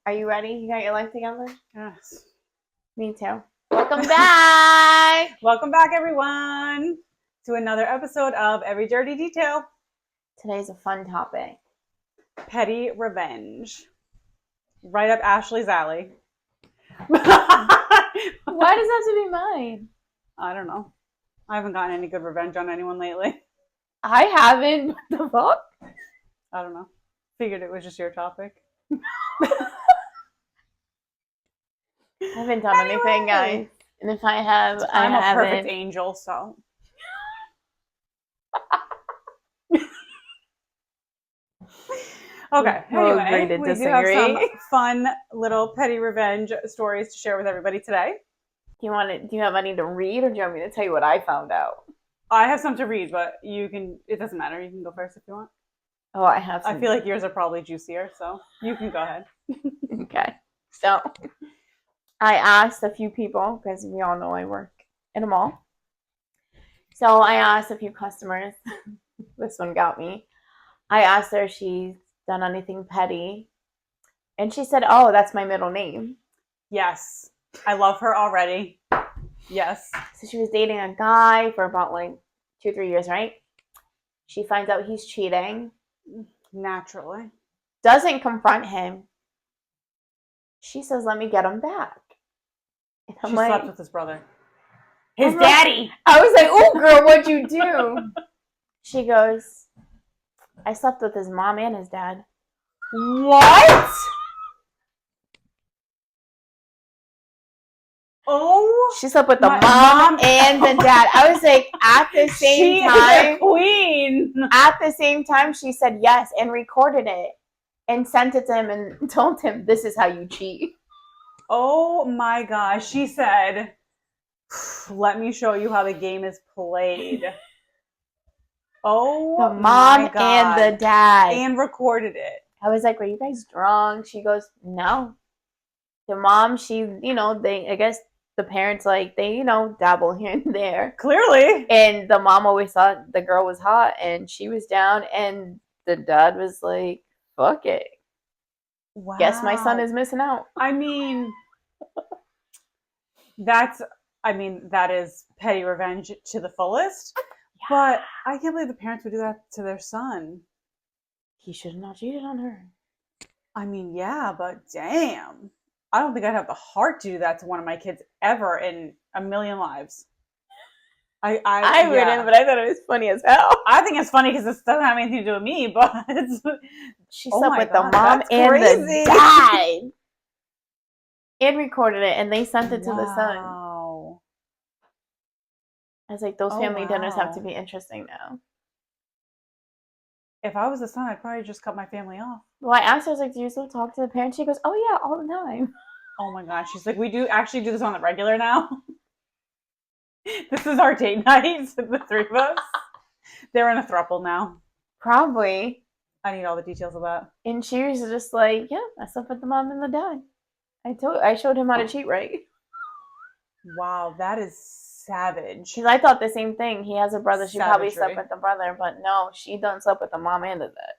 Are you ready? You got your life together? Yes. Me too. Welcome back. Welcome back, everyone, to another episode of Every Dirty Detail. Today's a fun topic. Petty revenge. Right up Ashley's alley. Why does that have to be mine? I don't know. I haven't gotten any good revenge on anyone lately. I haven't. What the fuck? I don't know. Figured it was just your topic. I haven't done anything, guys. And if I have, I'm I a perfect haven't. angel, so. Okay, We'll agree anyway, to we do have some disagree. fun little petty revenge stories to share with everybody today. Do you have any to read, or do you want me to tell you what I found out? I have some to read, but it doesn't matter. You can go first if you want. Oh, I have some. I feel like yours are probably juicier, so you can go ahead. Okay. So, I asked a few people, because we all know I work in a mall. So, I asked a few customers. This one got me. I asked her if she's done anything petty. And she said, oh, that's my middle name. Yes. I love her already. Yes. So she was dating a guy for about 2-3 years, right? She finds out he's cheating. Naturally. Doesn't confront him. She says, let me get him back. And She slept with his brother. His daddy. I was like, oh, girl, what'd you do? She goes, I slept with his mom and his dad. What? Oh, she slept with the mom and the dad. I was like, at the same time, queen. At the same time, she said yes and recorded it and sent it to him and told him, this is how you cheat. Oh my gosh. She said, let me show you how the game is played. Oh, the mom and the dad. And recorded it. I was like, were you guys drunk? She goes, no. The mom, I guess the parents, they dabble here and there. Clearly. And the mom always thought the girl was hot and she was down. And the dad was like, fuck it. Wow. Guess my son is missing out. I mean, that is petty revenge to the fullest. Yeah. But I can't believe the parents would do that to their son. He should have not cheated on her. I mean, yeah, but damn. I don't think I'd have the heart to do that to one of my kids ever in a million lives. I wouldn't, but I thought it was funny as hell. I think it's funny because it doesn't have anything to do with me, but she slept with the mom and the dad. And recorded it, and they sent it to the son. I was like, those family dinners have to be interesting now. If I was the son, I'd probably just cut my family off. Well, I asked her, I was like, do you still talk to the parents? She goes, oh yeah, all the time. Oh my gosh. She's like, we do actually do this on the regular now. This is our date night, the three of us. They're in a throuple now. Probably. I need all the details of that. And she was just like, yeah, I slept with the mom and the dad. I showed him how to cheat right. Wow, that is savage. Because I thought the same thing. He has a brother. She probably slept with the brother, but no, she done slept with the mom and the dad.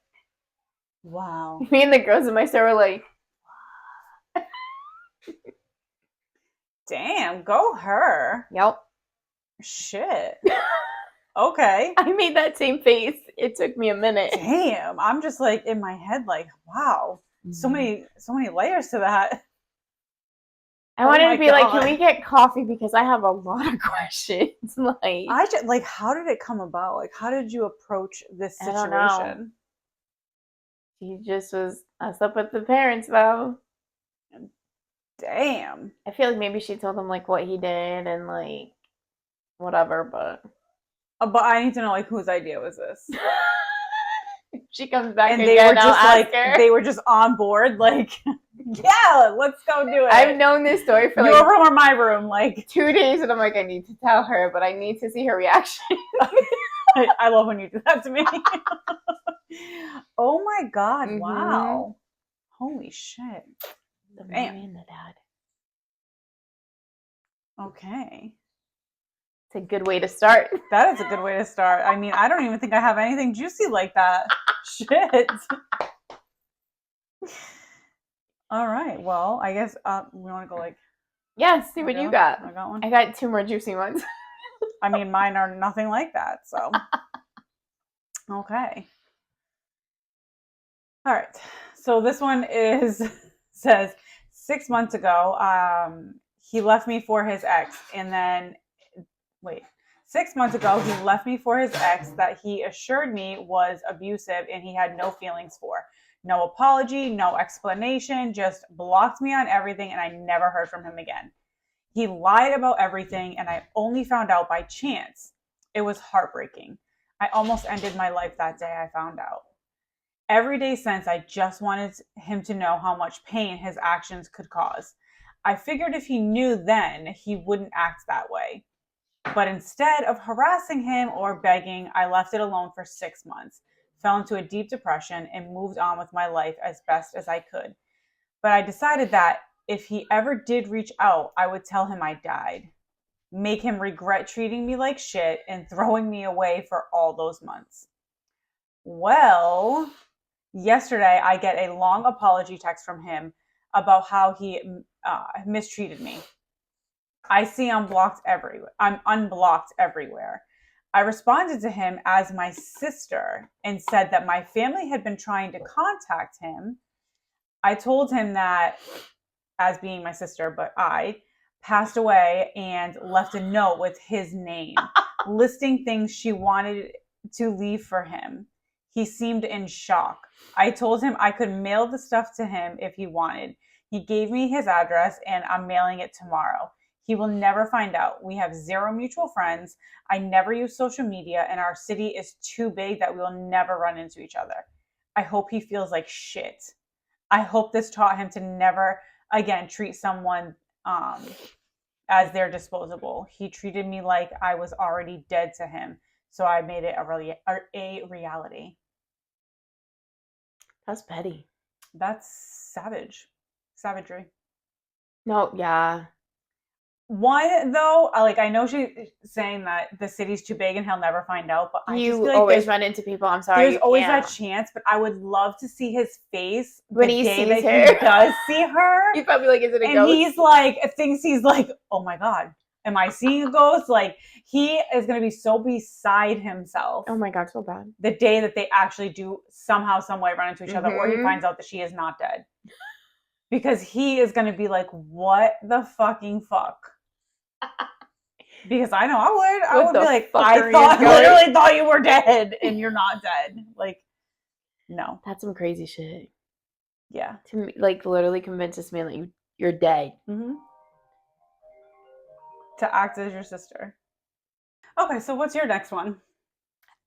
Wow. Me and the girls in my store were like, damn, go her. Yep. Shit. Okay. I made that same face. It took me a minute. Damn. I'm just like in my head like, wow. So many layers to that. I wanted to be like, can we get coffee? Because I have a lot of questions. How did it come about? Like, how did you approach this situation? I don't know. He just was, I slept with the parents though. Damn. I feel like maybe she told him what he did and whatever, but I need to know whose idea was this? She comes back and again, they were just they were just on board, yeah, let's go do it. I've known this story for your room or my room, 2 days, and I'm like, I need to tell her, but I need to see her reaction. I love when you do that to me. Oh my god! Mm-hmm. Wow! Holy shit! The mom and the dad. Okay. It's a good way to start. That is a good way to start. I mean, I don't even think I have anything juicy like that. Shit. All right. Well, I guess we want to go like. Yes, see what you got. I got one. I got 2 more juicy ones. I mean, mine are nothing like that. So. Okay. All right. So this one says 6 months ago, he left me for his ex, and then wait. 6 months ago, he left me for his ex that he assured me was abusive and he had no feelings for. No apology, no explanation, just blocked me on everything, and I never heard from him again. He lied about everything, and I only found out by chance. It was heartbreaking. I almost ended my life that day I found out. Every day since, I just wanted him to know how much pain his actions could cause. I figured if he knew then, he wouldn't act that way. But instead of harassing him or begging, I left it alone for 6 months, fell into a deep depression, and moved on with my life as best as I could. But I decided that if he ever did reach out, I would tell him I died, make him regret treating me like shit and throwing me away for all those months. Well, yesterday I get a long apology text from him about how he mistreated me. I see I'm unblocked everywhere. I responded to him as my sister and said that my family had been trying to contact him. I told him that, as being my sister, but I passed away and left a note with his name, listing things she wanted to leave for him. He seemed in shock. I told him I could mail the stuff to him if he wanted. He gave me his address, and I'm mailing it tomorrow. He will never find out. We have 0 mutual friends. I never use social media, and our city is too big that we will never run into each other. I hope he feels like shit. I hope this taught him to never again treat someone as they're disposable. He treated me like I was already dead to him, so I made it a reality. That's petty. That's savagery. No, yeah. Why though? Like, I know she's saying that the city's too big and he'll never find out, but I just You feel like always run into people. I'm sorry. there's you always can't. that chance. But I would love to see his face When the he day sees that her. he does see her, He's probably like, is it a and ghost? he's like, thinks he's like, oh my god, am I seeing a ghost? Like, he is gonna be so beside himself. Oh my god, so bad. The day that they actually do somehow, some way run into each other, or he Mhm. finds out that she is not dead. Because he is going to be like, what the fucking fuck? Because I know I would. I What would be the like, fuck are you doing? literally thought you were dead and you're not dead. Like, no. That's some crazy shit. Yeah. To me, like, literally convince this man that you're dead. Mm-hmm. To act as your sister. Okay, so what's your next one?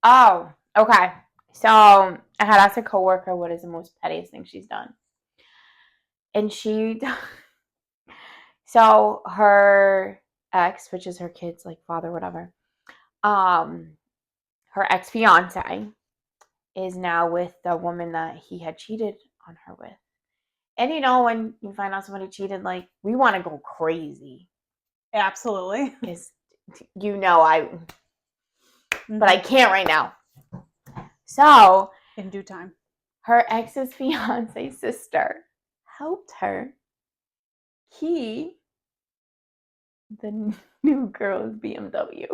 Oh, okay. So I had asked a coworker what is the most pettiest thing she's done. And so her ex, which is her kid's like father, whatever, her ex-fiance is now with the woman that he had cheated on her with. And you know, when you find out somebody cheated, like, we want to go crazy. Absolutely. Because but I can't right now. So in due time, her ex's fiance's sister helped her key the new girl's BMW.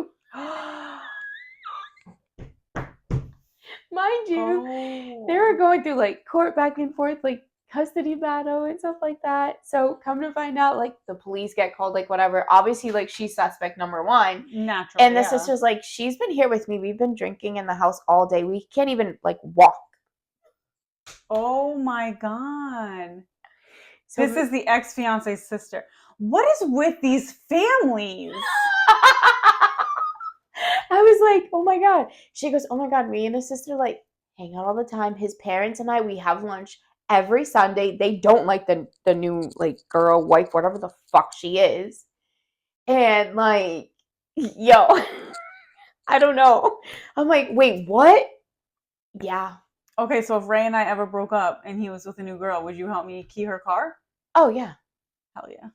Mind you, they were going through like court back and forth, like custody battle and stuff like that. So come to find out, like, the police get called, like, whatever. Obviously, like, she's suspect number one. Naturally. And the sister's like, she's been here with me. We've been drinking in the house all day. We can't even like walk. Oh my god. So this is the ex-fiance's sister. What is with these families? I was like, oh my god. She goes, oh my god, me and his sister like hang out all the time. His parents and I, we have lunch every Sunday. They don't like the new like girl, wife, whatever the fuck she is. And like, yo, I don't know. I'm like, wait, what? Yeah. Okay, so if Ray and I ever broke up and he was with a new girl, would you help me key her car? Oh yeah. Hell yeah.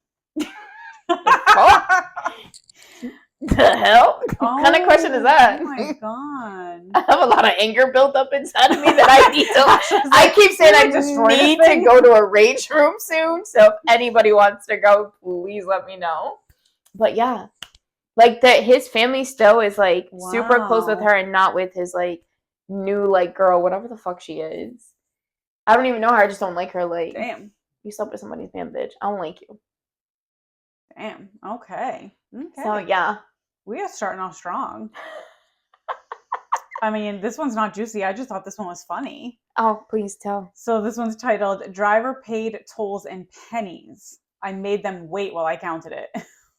The hell? What kind of question is that? Oh my god. I have a lot of anger built up inside of me that I need to. I keep saying I destroy this need to thing? go to a rage room soon. So if anybody wants to go, please let me know. But yeah, like his family still is like super close with Wow. her and not with his like new like girl, whatever the fuck she is. I don't even know her. I just don't like her. Like, Damn. you slept with somebody's man, bitch. I don't like you. Damn. Okay. So yeah. We are starting off strong. I mean, this one's not juicy. I just thought this one was funny. Oh, please tell. So this one's titled Driver Paid Tolls in Pennies. I made them wait while I counted it.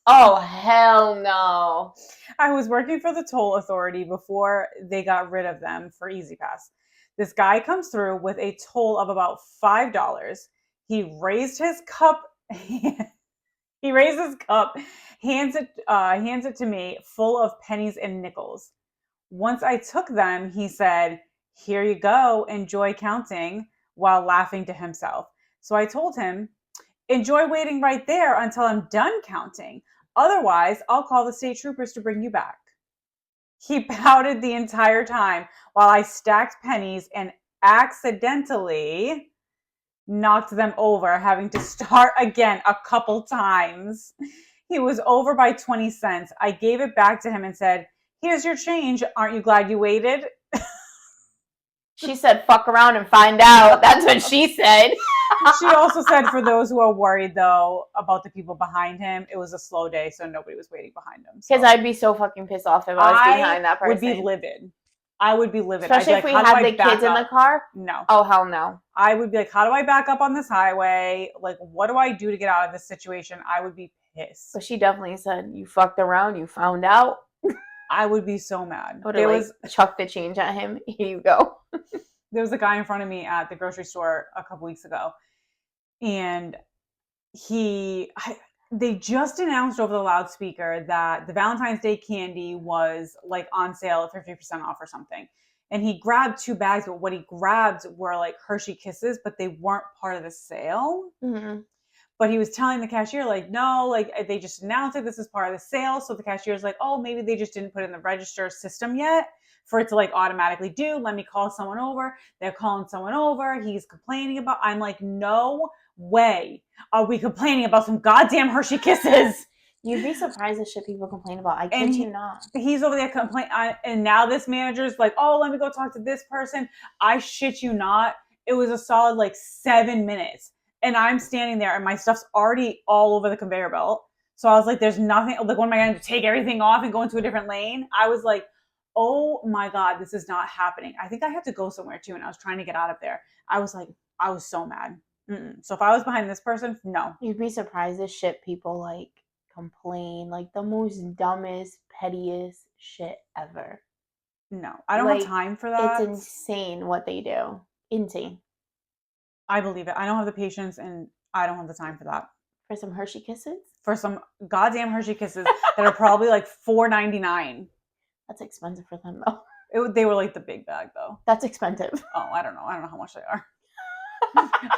Oh, hell no. I was working for the toll authority before they got rid of them for EasyPass. This guy comes through with a toll of about $5. He raised his cup. He raised his cup, hands it to me, full of pennies and nickels. Once I took them, he said, "Here you go, enjoy counting," while laughing to himself. So I told him, "Enjoy waiting right there until I'm done counting. Otherwise, I'll call the state troopers to bring you back." He pouted the entire time while I stacked pennies and accidentally knocked them over, having to start again a couple times. He was over by 20 cents. I gave it back to him and said, "Here's your change. Aren't you glad you waited?" She said, fuck around and find out. That's what she said. She also said, for those who are worried, though, about the people behind him, it was a slow day, so nobody was waiting behind him. Because I'd be so fucking pissed off if I was behind that person. would be livid. I would be livid. Especially I'd be if like, we how had do I the back kids in the up? car. No. Oh, hell no. I would be like, how do I back up on this highway? Like, what do I do to get out of this situation? I would be pissed. But she definitely said, you fucked around, you found out. I would be so mad. I would have chucked the change at him. Here you go. There was a guy in front of me at the grocery store a couple weeks ago, and they just announced over the loudspeaker that the Valentine's Day candy was like on sale at 50% off or something. And he grabbed 2 bags, but what he grabbed were like Hershey Kisses, but they weren't part of the sale. Mm-hmm. But he was telling the cashier, like, no, like they just announced it. This is part of the sale. So the cashier's like, oh, maybe they just didn't put it in the register system yet for it to like automatically do. Let me call someone over. They're calling someone over. He's complaining about, I'm like, no way are we complaining about some goddamn Hershey Kisses. You'd be surprised at shit people complain about. I kid you not. He's over there complaining. And now this manager's like, oh, let me go talk to this person. I shit you not. It was a solid like 7 minutes. And I'm standing there and my stuff's already all over the conveyor belt. So I was like, there's nothing. Like, when am I going to take everything off and go into a different lane? I was like, oh my God, this is not happening. I think I had to go somewhere too. And I was trying to get out of there. I was like, I was so mad. So if I was behind this person, no. You'd be surprised at shit people like complain, like the most dumbest, pettiest shit ever. No, I don't have time for that. It's insane what they do. Insane. I believe it. I don't have the patience and I don't have the time for that. For some Hershey Kisses? For some goddamn Hershey Kisses that are probably like $4.99. That's expensive for them though. They were like the big bag though. That's expensive. Oh, I don't know. I don't know how much they are.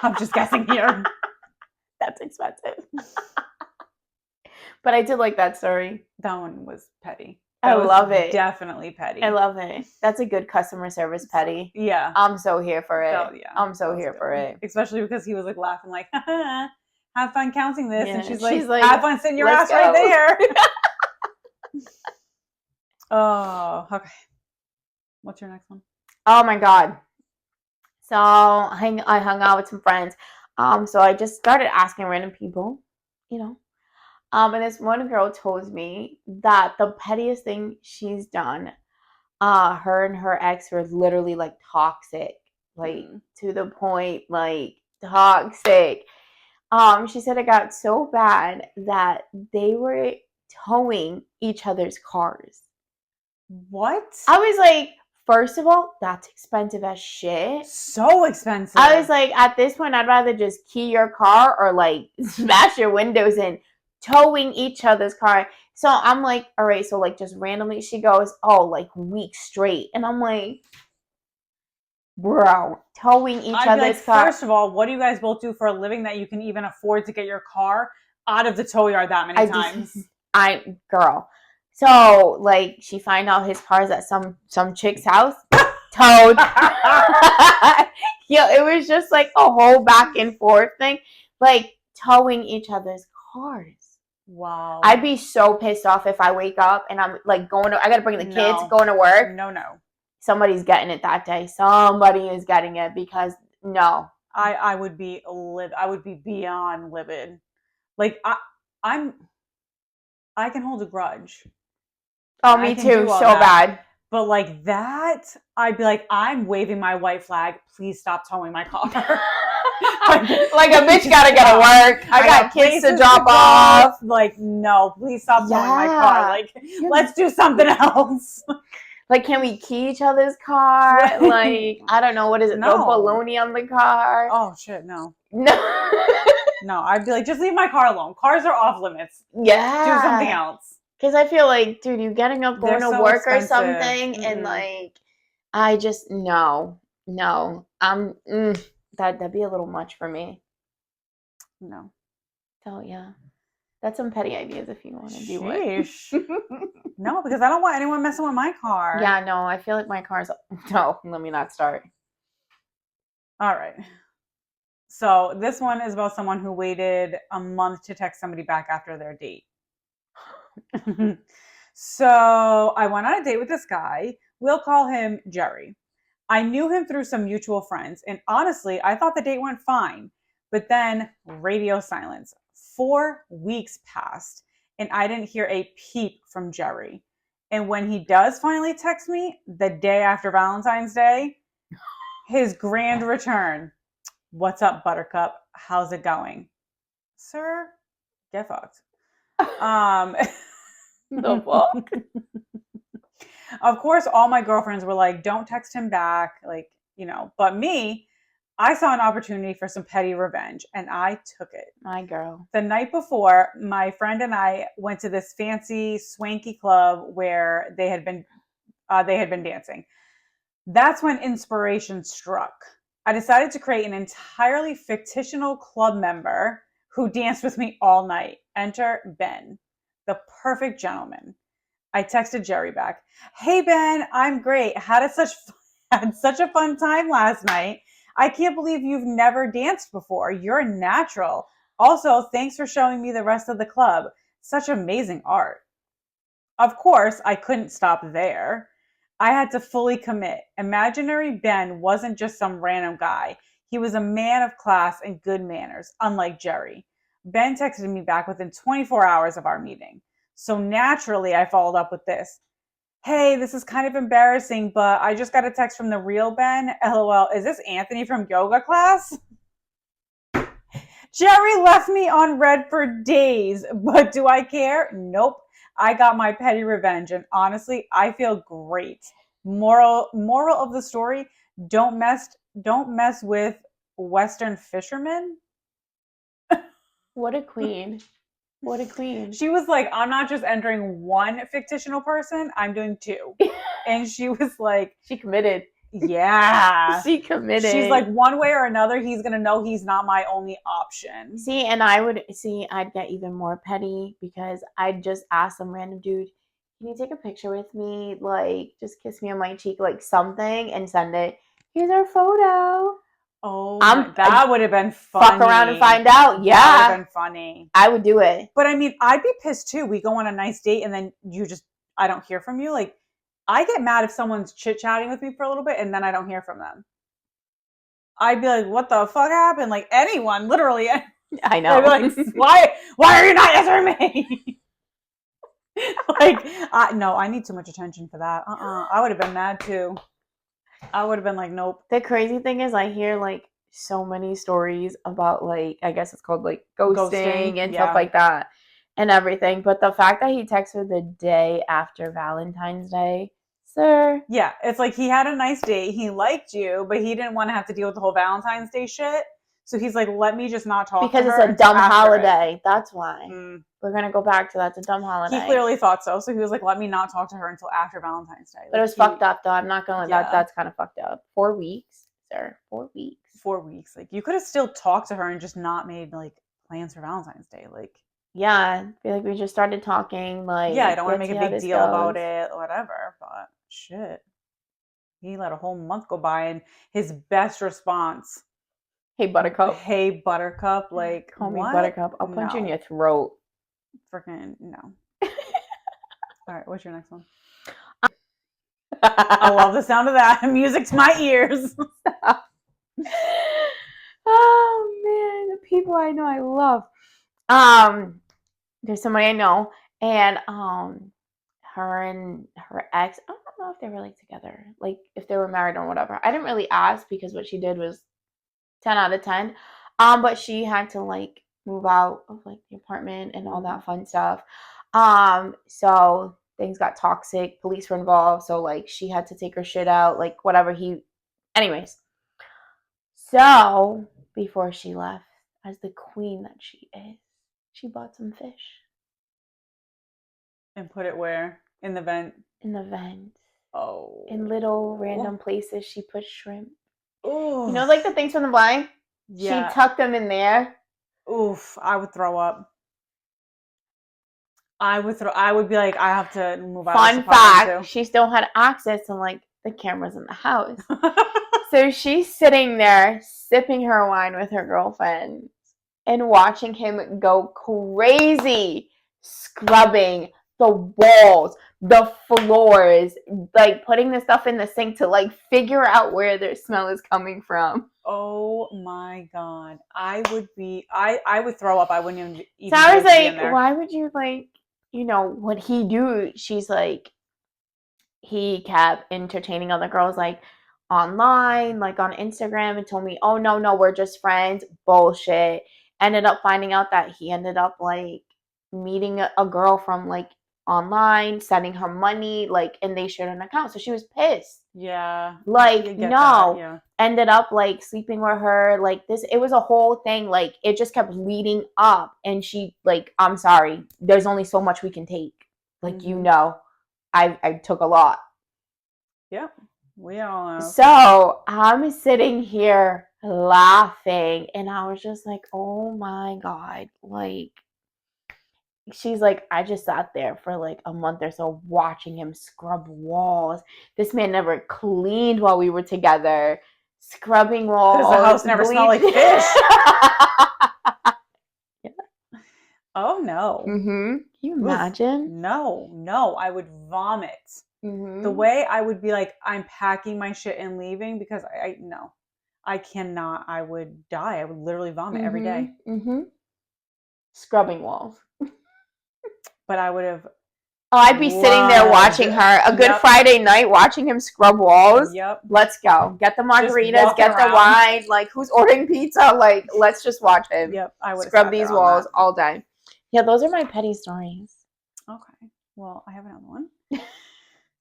I'm just guessing here. That's expensive. But I did like that story. That one was petty. I love it. Definitely petty. I love it. That's a good customer service petty. Yeah. I'm so here for it. Oh, yeah. I'm so here for it. Especially because he was like laughing like, have fun counting this. Yeah. And she's like, have fun sitting your ass go. right there. Oh, okay. What's your next one? Oh my God. So I hung out with some friends. So I just started asking random people, you know. And this one girl told me that the pettiest thing she's done, her and her ex were literally like toxic, like to the point, like toxic. She said it got so bad that they were towing each other's cars. What? I was like, first of all, that's expensive as shit. So expensive. I was like, at this point, I'd rather just key your car or like smash your windows in. Towing each other's car. So I'm like, all right, so like just randomly she goes, oh, like weeks straight. And I'm like, bro, towing each other's car. First of all, what do you guys both do for a living that you can even afford to get your car out of the tow yard that many times? Girl, So like she find out his car's at some chick's house, towed. Yeah, it was just like a whole back and forth thing, like towing each other's cars. Wow. I'd be so pissed off if I wake up and I'm like I gotta bring the kids, No. going to work. No. Somebody's getting it that day. Somebody is getting it because no. I would be I would be beyond livid. Like I can hold a grudge. Oh, I me can too. do all So that. bad. But like that, I'd be like, I'm waving my white flag. Please stop towing my car. Like a bitch gotta go to work. I got kids to drop go. off. Like, no, please stop towing my car. Like, let's do something else. Like, can we key each other's car? Right. Like, I don't know, what is it? No. Throw baloney on the car? Oh shit, no. No. No, I'd be like, just leave my car alone. Cars are off limits. Yeah. Do something else. Because I feel like, dude, you getting up, going They're to so work or expensive. something, and like, I just no. That'd be a little much for me. No. So yeah, that's some petty ideas if you want to do Sheesh. it. No, because I don't want anyone messing with my car. Yeah, no, I feel like my car's. No, let me not start. All right. So this one is about someone who waited a month to text somebody back after their date. So I went on a date with this guy. We'll call him Jerry. I knew him through some mutual friends, and honestly, I thought the date went fine. But then radio silence. 4 weeks passed, and I didn't hear a peep from Jerry. And when he does finally text me the day after Valentine's Day, his grand return. What's up, Buttercup? How's it going? Sir, get fucked. The fuck? Of course, all my girlfriends were like, don't text him back. Like, but me, I saw an opportunity for some petty revenge and I took it. My girl. The night before, my friend and I went to this fancy, swanky club where they had been dancing. That's when inspiration struck. I decided to create an entirely fictional club member who danced with me all night. Enter Ben, the perfect gentleman. I texted Jerry back, "Hey Ben, I'm great. Had such a fun time last night. I can't believe you've never danced before. You're a natural. Also, thanks for showing me the rest of the club. Such amazing art." Of course, I couldn't stop there. I had to fully commit. Imaginary Ben wasn't just some random guy. He was a man of class and good manners, unlike Jerry. Ben texted me back within 24 hours of our meeting. So naturally, I followed up with this. "Hey, this is kind of embarrassing, but I just got a text from the real Ben. LOL, is this Anthony from yoga class?" Jerry left me on red for days, but do I care? Nope. I got my petty revenge, and honestly, I feel great. Moral of the story: don't mess with Western fishermen. What a queen. What a queen. She was like, "I'm not just entering one fictional person, I'm doing 2." And she was like, She committed. yeah. She committed. She's like, one way or another, he's going to know he's not my only option. See, and I'd get even more petty because I'd just ask some random dude, "Can you take a picture with me? Like, just kiss me on my cheek, like something, and send it. Here's our photo." Oh, that would have been funny. Fuck around and find out. Yeah. That would have been funny. I would do it. But I mean, I'd be pissed too. We go on a nice date and then I don't hear from you. Like, I get mad if someone's chit-chatting with me for a little bit and then I don't hear from them. I'd be like, what the fuck happened? Like, anyone, literally. I know. I'd be like, why are you not answering me? Like, no, I need too much attention for that. I would have been mad too. I would have been like, nope. The crazy thing is I hear like so many stories about like, I guess it's called like ghosting and stuff like that and everything. But the fact that he texted her the day after Valentine's Day, sir. Yeah, it's like he had a nice date. He liked you, but he didn't want to have to deal with the whole Valentine's Day shit. So he's like, let me just not talk to her. Because it's a dumb holiday. That's why. We're going to go back to that's a dumb holiday. He clearly thought so. So he was like, let me not talk to her until after Valentine's Day. But it was fucked up, though. I'm not going to lie. That's kind of fucked up. 4 weeks, sir. 4 weeks. 4 weeks. Like, you could have still talked to her and just not made, like, plans for Valentine's Day. Like, yeah, I feel like we just started talking. Like, Yeah, I don't want to let's make see a how big this deal about goes. it, whatever. But shit, he let a whole month go by, and his best response, Hey, Buttercup. "Hey, Buttercup," like Call me what? Buttercup. I'll punch you in No, your throat. freaking no. All right, what's your next one? I love the sound of that music to my ears. Oh man, the people I know I love. There's somebody I know, and her and her ex, I don't know if they were like together, like if they were married or whatever. I didn't really ask because what she did was 10 out of 10. But she had to like move out of like the apartment and all that fun stuff. So things got toxic, police were involved, so like she had to take her shit out, like whatever he anyways. So before she left, as the queen that she is, she bought some fish And put it where? In the vent. in the vent. Oh. In little random places she put shrimp. Oof. You know, like the things from the blind? Yeah. She tucked them in there. Oof. I would throw up. I would be like, I have to move out of Fun this apartment fact, she still had access to like the cameras in the house. too. So she's sitting there sipping her wine with her girlfriend and watching him go crazy, scrubbing the walls, the floors, like putting the stuff in the sink to like figure out where their smell is coming from. Oh my god. I would throw up. I wouldn't even So I was be in like, there. why would you like, what he do? She's like, he kept entertaining other girls like online, like on Instagram, and told me, oh no, we're just friends. Bullshit. Ended up finding out that he ended up like meeting a girl from like online, sending her money, like, and they shared an account. So she was pissed. Yeah. Like, That, no. yeah. Ended up like sleeping with her. Like this, it was a whole thing. Like it just kept leading up. And she like, I'm sorry, there's only so much we can take. Like, I took a lot. Yep. We all know. So I'm sitting here laughing, and I was just like, oh my God. Like, she's like, I just sat there for like a month or so watching him scrub walls. This man never cleaned while we were together, scrubbing walls. Because the house never smelled like fish. Oh no. Mm-hmm. Can you imagine? Oof. No, I would vomit. Mm-hmm. The way I would be like, I'm packing my shit and leaving because I cannot. I would die. I would literally vomit every day. Mm-hmm. Scrubbing walls. But I would have. Oh, I'd be sitting there watching her. A good Friday night watching him scrub walls. Yep. Let's go. Get the margaritas, get the wine. Like, who's ordering pizza? Like, let's just watch him. Yep. I would scrub these walls all day. Yeah, those are my petty stories. Okay. Well, I have another one.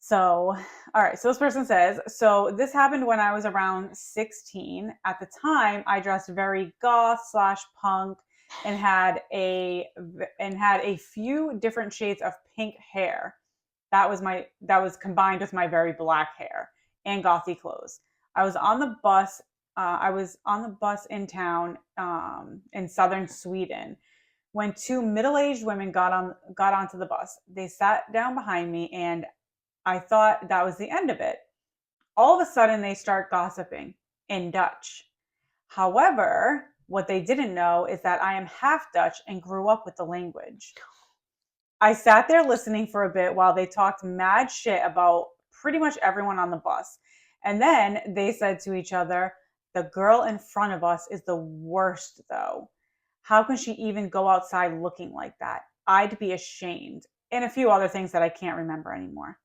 So, all right. So this person says, so this happened when I was around 16. At the time, I dressed very goth/punk and had a few different shades of pink hair. That was combined with my very black hair and gothy clothes. I was on the bus. In town in southern Sweden when two middle-aged women got onto the bus. They sat down behind me, and I thought that was the end of it. All of a sudden, they start gossiping in Dutch. However, what they didn't know is that I am half Dutch and grew up with the language. I sat there listening for a bit while they talked mad shit about pretty much everyone on the bus. And then they said to each other, the girl in front of us is the worst, though. How can she even go outside looking like that? I'd be ashamed. And a few other things that I can't remember anymore.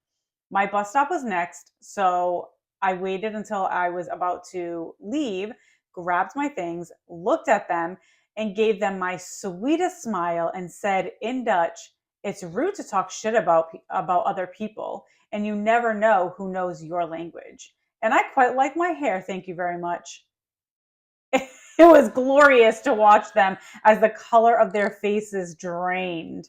My bus stop was next, so I waited until I was about to leave, grabbed my things, looked at them, and gave them my sweetest smile and said in Dutch, it's rude to talk shit about other people, and you never know who knows your language. And I quite like my hair, thank you very much. It was glorious to watch them as the color of their faces drained.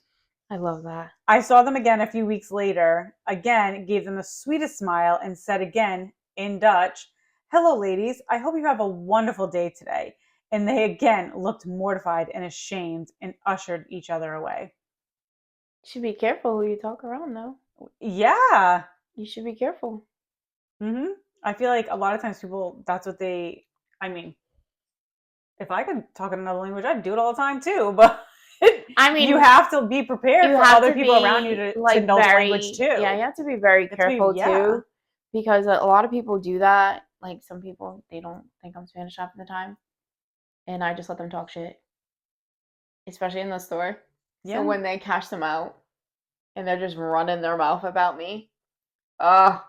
I love that. I saw them again a few weeks later, again gave them the sweetest smile and said again in Dutch, hello ladies, I hope you have a wonderful day today. And they again looked mortified and ashamed and ushered each other away. You should be careful who you talk around, though. Yeah. You should be careful. Mm-hmm. I feel like a lot of times people, that's what they, I mean, if I could talk in another language, I'd do it all the time too. But I mean, you have to be prepared you for have other to people be, around you to like, know the very, language too. Yeah, you have to be very careful too, because a lot of people do that. Like, some people, they don't think I'm Spanish half the time, and I just let them talk shit, especially in the store. Yeah. So when they cash them out, and they're just running their mouth about me, and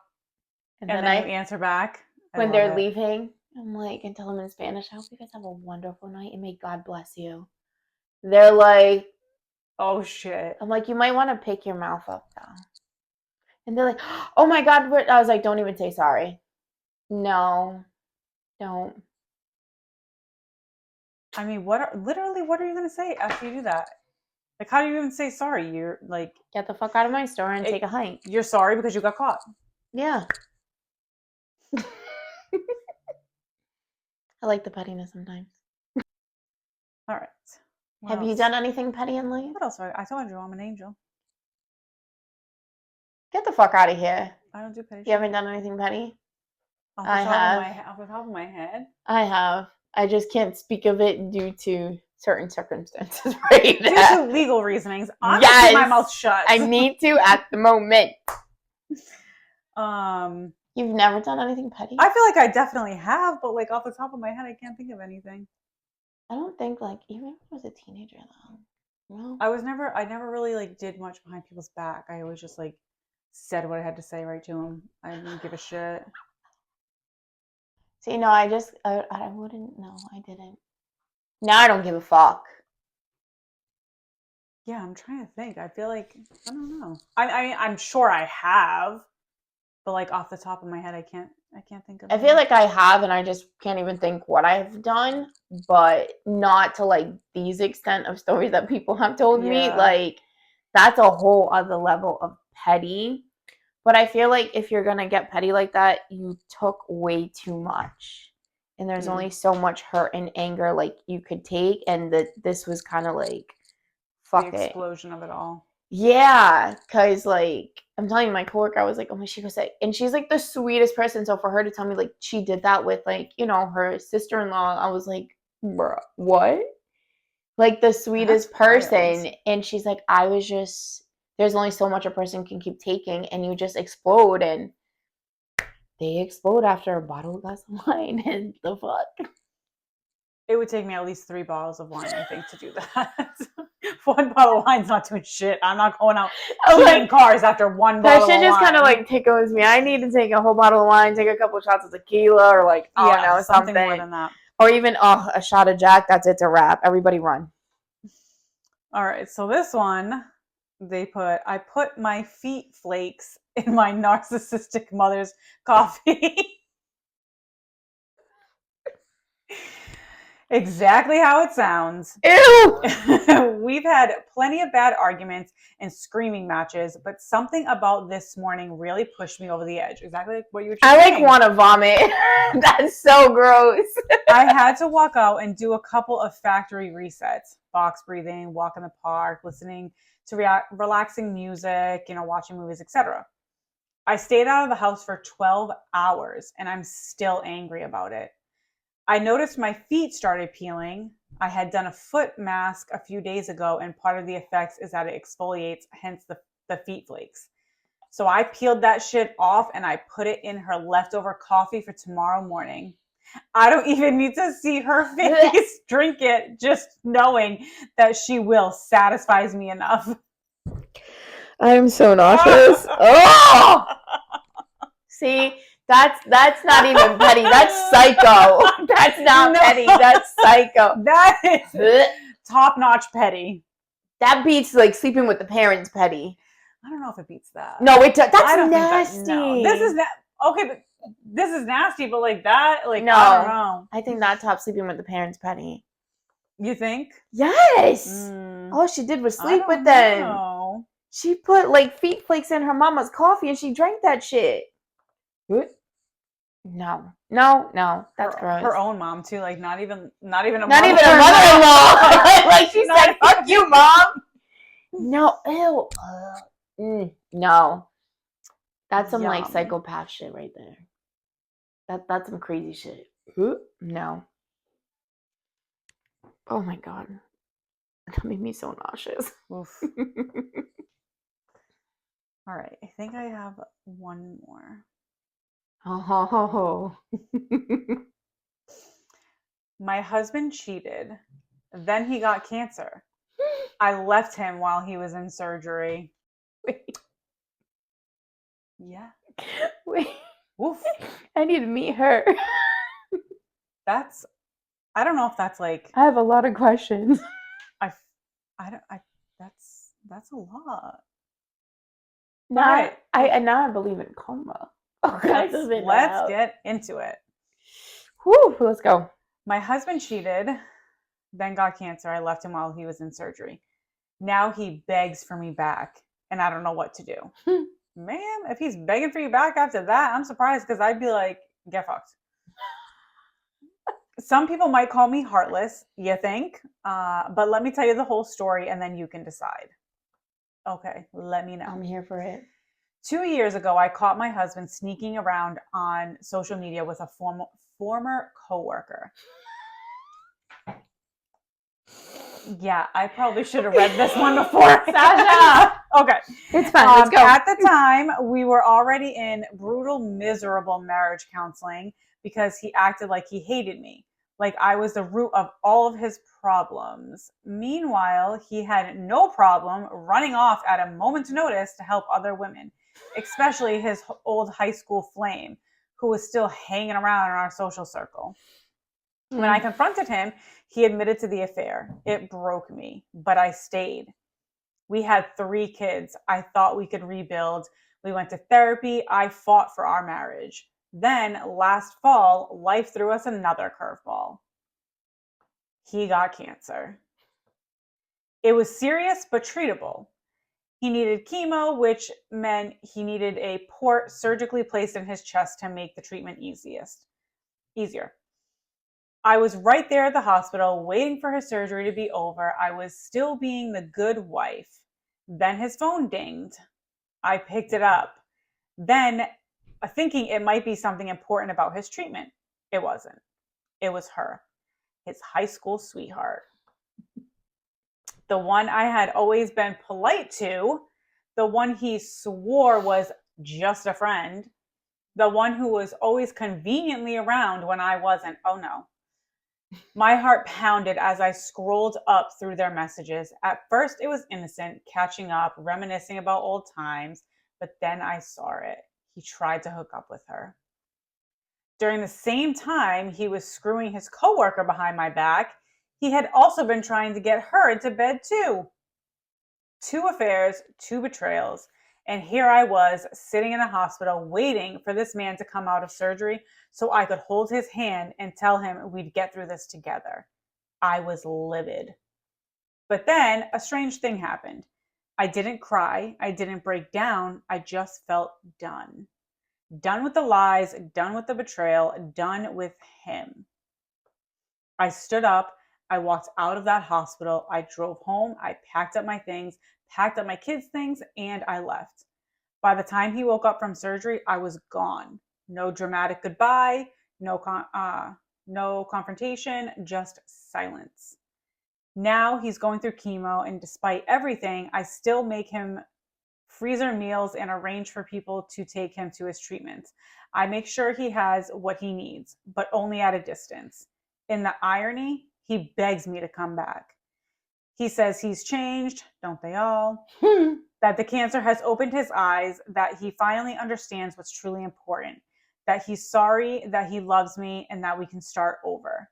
then I you answer back when they're leaving, I'm like, and tell them in Spanish, I hope you guys have a wonderful night and may God bless you. They're like, oh shit. I'm like, you might want to pick your mouth up though. And they're like, oh my God. I was like, don't even say sorry. No, don't. I mean, what are you going to say after you do that? Like, how do you even say sorry? You're like, get the fuck out of my store and take a hike. You're sorry because you got caught. Yeah. I like the pettiness sometimes. All right. Have you done anything petty in life? What else? I told you I'm an angel. Get the fuck out of here. I don't do petty. You haven't done anything petty? I have. Off the top of my head? I have. I just can't speak of it due to certain circumstances right now. Due to legal reasonings. I'm gonna keep my mouth shut. I need to at the moment. You've never done anything petty? I feel like I definitely have, but like off the top of my head, I can't think of anything. I don't think, like, even if I was a teenager though. No. I never really like did much behind people's back. I always just like said what I had to say right to them. I didn't give a shit. See, no, I wouldn't. No, I didn't. Now I don't give a fuck. Yeah, I'm trying to think. I feel like I don't know. I mean, I'm sure I have, but like off the top of my head, I can't think of. I feel like I have, and I just can't even think what I've done, but not to like these extent of stories that people have told me. Like, that's a whole other level of petty. But I feel like if you're gonna get petty like that, you took way too much, and there's only so much hurt and anger like you could take, and this was kind of like, fuck the explosion of it all. Yeah, because like I'm telling you, my coworker, I was like, oh my, she goes like, and she's like the sweetest person. So for her to tell me like she did that with like, you know, her sister-in-law, I was like, bruh, what? Like the sweetest person. And she's like, I was just, there's only so much a person can keep taking, and you just explode, and they explode after a bottle of glass of wine. And the fuck? It would take me at least 3 bottles of wine, I think, to do that. 1 bottle of wine's not doing shit. I'm not going out cleaning cars after 1 bottle of wine. That shit just kind of like tickles me. I need to take a whole bottle of wine, take a couple shots of tequila, or like, I don't know, something more than that. Or even a shot of Jack. That's it's a wrap. Everybody run. All right, so this one, I put my feet flakes in my narcissistic mother's coffee. Exactly how it sounds. Ew! We've had plenty of bad arguments and screaming matches, but something about this morning really pushed me over the edge. Exactly what you were saying. I like want to vomit. That's so gross. I had to walk out and do a couple of factory resets. Box breathing, walk in the park, listening to relaxing music, watching movies, etc. I stayed out of the house for 12 hours and I'm still angry about it. I noticed my feet started peeling. I had done a foot mask a few days ago, and part of the effects is that it exfoliates, hence the feet flakes. So I peeled that shit off and I put it in her leftover coffee for tomorrow morning. I don't even need to see her face drink it. Just knowing that she will satisfies me enough. I'm so nauseous. Oh! See? That's not even petty. That's psycho. That's not petty. That's psycho. That is top-notch petty. That beats like sleeping with the parents petty. I don't know if it beats that. No, it does. That's nasty. No. This is okay, but this is nasty. But like that, like no, I don't know. I think that top sleeping with the parents petty. You think? Yes. All she did was sleep with them. No. She put like feet flakes in her mama's coffee and she drank that shit. What? No. No. That's gross. Her own mom too, like not even a Not even a mother-in-law. mother-in-law. Like she Not said, even- fuck you, mom. No, ew. No. That's some like Yum. psychopath shit right there. That's some crazy shit. No. Oh my god. That made me so nauseous. Oof. All right, I think I have one more. Oh. My husband cheated. Then he got cancer. I left him while he was in surgery. Wait. Yeah. Wait. Oof. I need to meet her. I don't know if that's like I have a lot of questions. that's a lot. Now, Alright. now I believe in karma. Okay, Let's get into it. Whew, let's go. My husband cheated, then got cancer. I left him while he was in surgery. Now he begs for me back, and I don't know what to do. Man, if he's begging for you back after that, I'm surprised because I'd be like, get fucked. Some people might call me heartless, you think? But let me tell you the whole story and then you can decide. Okay, let me know. I'm here for it. 2 years ago, I caught my husband sneaking around on social media with a former coworker. Yeah, I probably should have read this one before. Sasha! Okay. It's fine. Let's go. At the time, we were already in brutal, miserable marriage counseling because he acted like he hated me, like I was the root of all of his problems. Meanwhile, he had no problem running off at a moment's notice to help other women, especially his old high school flame, who was still hanging around in our social circle. When I confronted him, he admitted to the affair. It broke me, but I stayed. We had 3 kids. I thought we could rebuild. We went to therapy. I fought for our marriage. Then last fall, life threw us another curveball. He got cancer. It was serious but treatable. He needed chemo, which meant he needed a port surgically placed in his chest to make the treatment easier. I was right there at the hospital waiting for his surgery to be over. I was still being the good wife. Then his phone dinged. I picked it up. Then, thinking it might be something important about his treatment. It wasn't. It was her, his high school sweetheart. The one I had always been polite to. The one he swore was just a friend. The one who was always conveniently around when I wasn't. Oh no. My heart pounded as I scrolled up through their messages. At first, it was innocent, catching up, reminiscing about old times, but then I saw it. He tried to hook up with her. During the same time he was screwing his coworker behind my back, he had also been trying to get her into bed too. 2 affairs, 2 betrayals. And here I was sitting in a hospital waiting for this man to come out of surgery so I could hold his hand and tell him we'd get through this together. I was livid. But then a strange thing happened. I didn't cry. I didn't break down. I just felt done. Done with the lies, done with the betrayal, done with him. I stood up. I walked out of that hospital. I drove home. I packed up my things, packed up my kids' things, and I left. By the time he woke up from surgery, I was gone. No dramatic goodbye, no confrontation, just silence. Now he's going through chemo, and despite everything, I still make him freezer meals and arrange for people to take him to his treatments. I make sure he has what he needs, but only at a distance. In the irony, he begs me to come back. He says he's changed, don't they all? That the cancer has opened his eyes, that he finally understands what's truly important, that he's sorry, that he loves me, and that we can start over.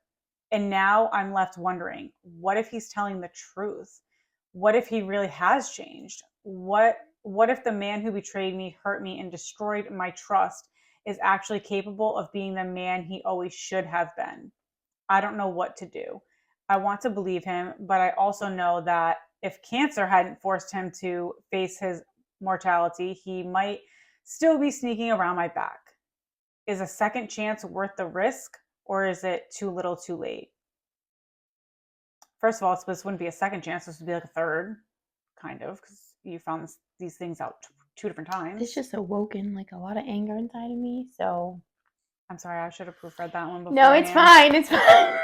And now I'm left wondering, what if he's telling the truth? What if he really has changed? What if the man who betrayed me, hurt me, and destroyed my trust is actually capable of being the man he always should have been? I don't know what to do. I want to believe him, but I also know that if cancer hadn't forced him to face his mortality, he might still be sneaking around my back. is a second chance worth the risk, or is it too little too late? First of all, this wouldn't be a second chance. This would be like a third, kind of, because you found these things out two different times. It's just awoken like a lot of anger inside of me. So I'm sorry, I should have proofread that one before. no, it's fine. It's fine.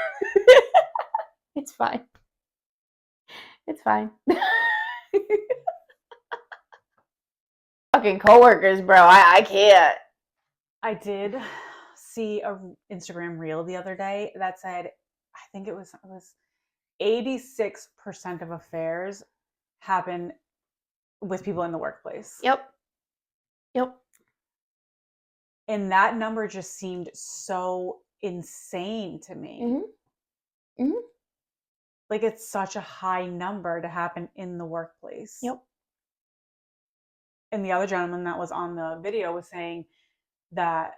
It's fine. It's fine. Fucking coworkers, bro. I can't. I did see a Instagram reel the other day that said, I think it was 86% of affairs happen with people in the workplace. Yep. And that number just seemed so insane to me. Like, it's such a high number to happen in the workplace. Yep. And the other gentleman that was on the video was saying that,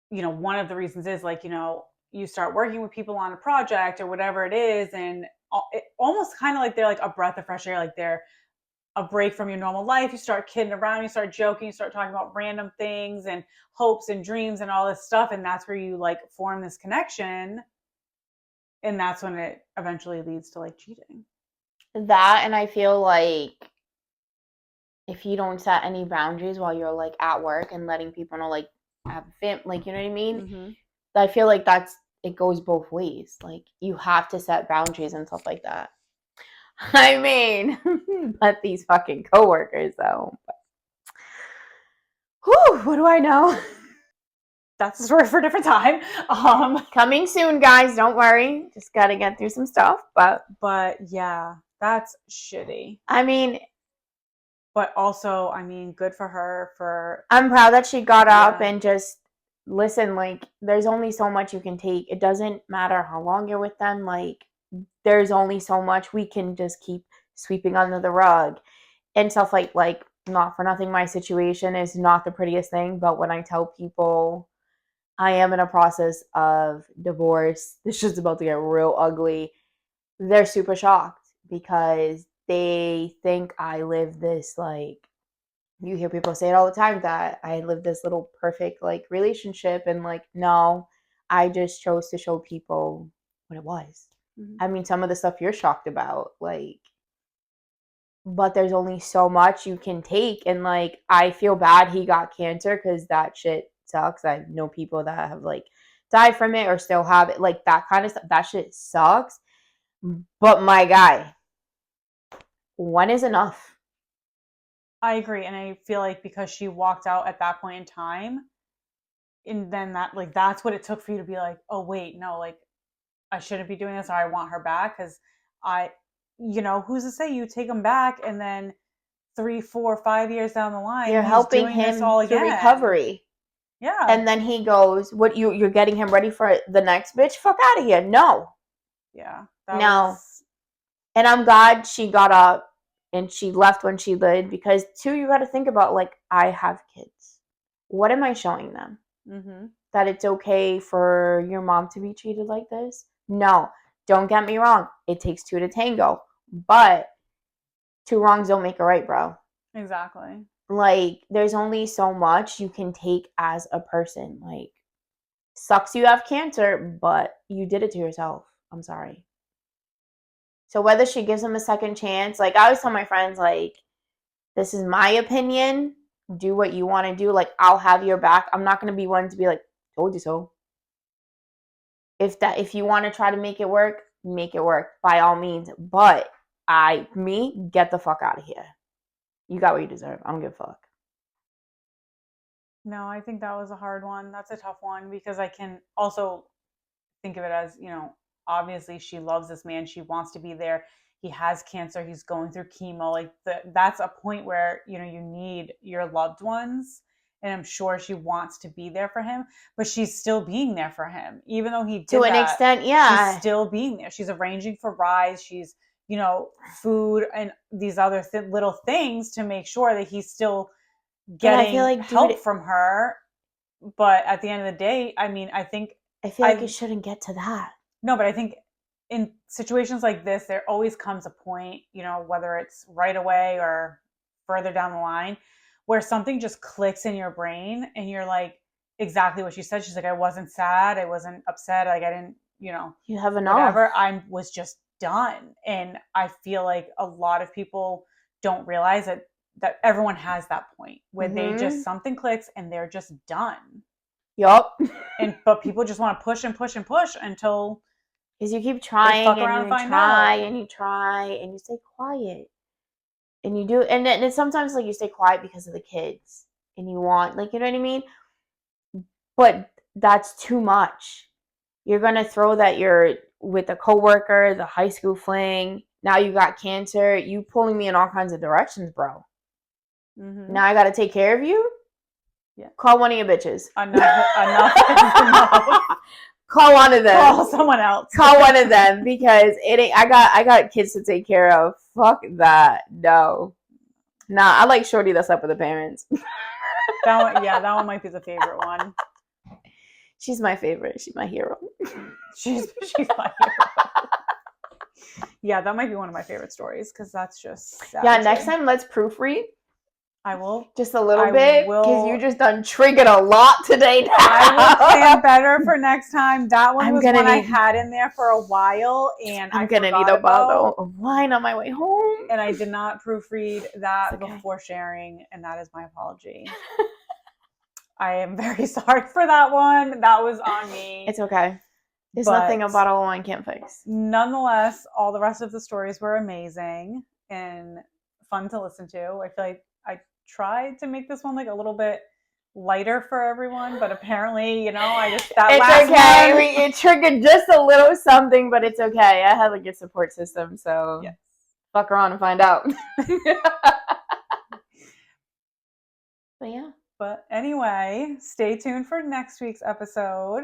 one of the reasons is like, you start working with people on a project or whatever it is, and it almost kind of like they're like a breath of fresh air, like they're a break from your normal life. You start kidding around, you start joking, you start talking about random things and hopes and dreams and all this stuff. And that's where you like form this connection. And that's when it eventually leads to like cheating. That, and I feel like if you don't set any boundaries while you're like at work and letting people know like have like, you know what I mean? Mm-hmm. I feel like it goes both ways. Like you have to set boundaries and stuff like that. I mean, but these fucking coworkers though. Whew, what do I know? That's a story for a different time. Coming soon, guys. Don't worry. Just gotta get through some stuff. But yeah, that's shitty. I mean, but also, I mean, good for her. I'm proud that she got up and just listen. Like, there's only so much you can take. It doesn't matter how long you're with them. Like, there's only so much we can just keep sweeping under the rug and stuff like not for nothing. My situation is not the prettiest thing, but when I tell people I am in a process of divorce, this is about to get real ugly, they're super shocked because they think I live this, like, you hear people say it all the time that I live this little perfect like relationship, and like, no, I just chose to show people what it was. Mm-hmm. I mean, some of the stuff you're shocked about, like, but there's only so much you can take. And like, I feel bad he got cancer because that shit sucks. I know people that have like died from it or still have it, like that kind of stuff. That shit sucks. But my guy, one is enough. I agree. And I feel like because she walked out at that point in time, and then that, like, that's what it took for you to be like, oh, wait, no, like, I shouldn't be doing this, or I want her back. Because who's to say you take him back and then 3, 4, 5 years down the line, you're helping him to recovery. Yeah. And then he goes, what, you're getting him ready for the next bitch? Fuck out of here. No. Yeah. No. And I'm glad she got up and she left when she did, because too, you got to think about, like, I have kids. What am I showing them? Mm-hmm. That it's okay for your mom to be treated like this? No. Don't get me wrong. It takes two to tango. But two wrongs don't make a right, bro. Exactly. Like, there's only so much you can take as a person. Like, sucks you have cancer, but you did it to yourself. I'm sorry. So whether she gives him a second chance, like, I always tell my friends, like, this is my opinion. Do what you want to do. Like, I'll have your back. I'm not going to be one to be like, told you so. If you want to try to make it work by all means. But get the fuck out of here. You got what you deserve. I don't give a fuck. No, I think that was a hard one. That's a tough one, because I can also think of it as, obviously she loves this man. She wants to be there. He has cancer. He's going through chemo. Like, that's a point where, you need your loved ones. And I'm sure she wants to be there for him, but she's still being there for him. Even though he did to an extent, yeah. She's still being there. She's arranging for rides. She's, food and these other little things to make sure that he's still getting help from her. But at the end of the day, I mean, I feel like it shouldn't get to that. No, but I think in situations like this, there always comes a point, whether it's right away or further down the line, where something just clicks in your brain and you're like, exactly what she said. She's like, I wasn't sad, I wasn't upset, like I didn't, you know, You have enough. whatever. I was just done. And I feel like a lot of people don't realize that everyone has that point where they just, something clicks and they're just done. Yup. But people just want to push and push and push until because you keep trying fuck and around you and find try out. and you try and you stay quiet and you do, and then sometimes like you stay quiet because of the kids and you want, like, you know what I mean, but that's too much. You're gonna throw that you're with a coworker, the high school fling, now you got cancer, you pulling me in all kinds of directions, bro. Now I gotta take care of you. Yeah. Call one of your bitches. Enough is enough. Call one of them. Call someone else. Call one of them because it ain't. I got kids to take care of. Fuck that. No. Nah, I like Shorty that's up with the parents. That one might be the favorite one. She's my favorite. She's my hero. She's my hero. Yeah, that might be one of my favorite stories because that's just savage. Yeah, next time let's proofread. I will. Just a little bit because you just done triggered a lot today. Now. I will plan better for next time. That one was one I had in there for a while, and I'm gonna need a bottle of wine on my way home. And I did not proofread that before sharing, and that is my apology. I am very sorry for that one. That was on me. It's okay. There's nothing a bottle of wine can't fix. Nonetheless, all the rest of the stories were amazing and fun to listen to. I feel like I tried to make this one like a little bit lighter for everyone, but apparently, I just it's okay. It triggered just a little something, but it's okay. I have a good support system, so yes. Fuck around and find out. But yeah. But anyway, stay tuned for next week's episode.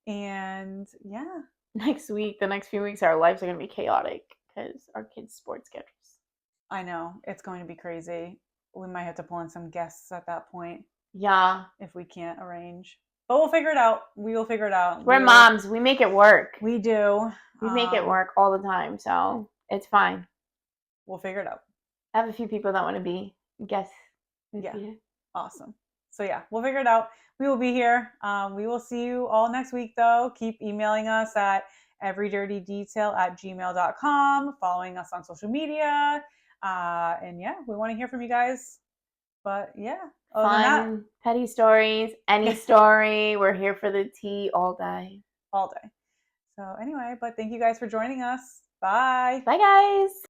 And yeah. The next few weeks, our lives are going to be chaotic because our kids' sports schedules. I know. It's going to be crazy. We might have to pull in some guests at that point. Yeah. If we can't arrange. But we'll figure it out. We will figure it out. We're moms. We make it work. We do. We make it work all the time. So it's fine. We'll figure it out. I have a few people that want to be guests. Yeah. Awesome. So yeah, we'll figure it out. We will be here. We will see you all next week, though. Keep emailing us at everydirtydetail@gmail.com, following us on social media. And yeah, we want to hear from you guys. But yeah, fun, petty stories, any story. We're here for the tea all day. All day. So anyway, but thank you guys for joining us. Bye. Bye, guys.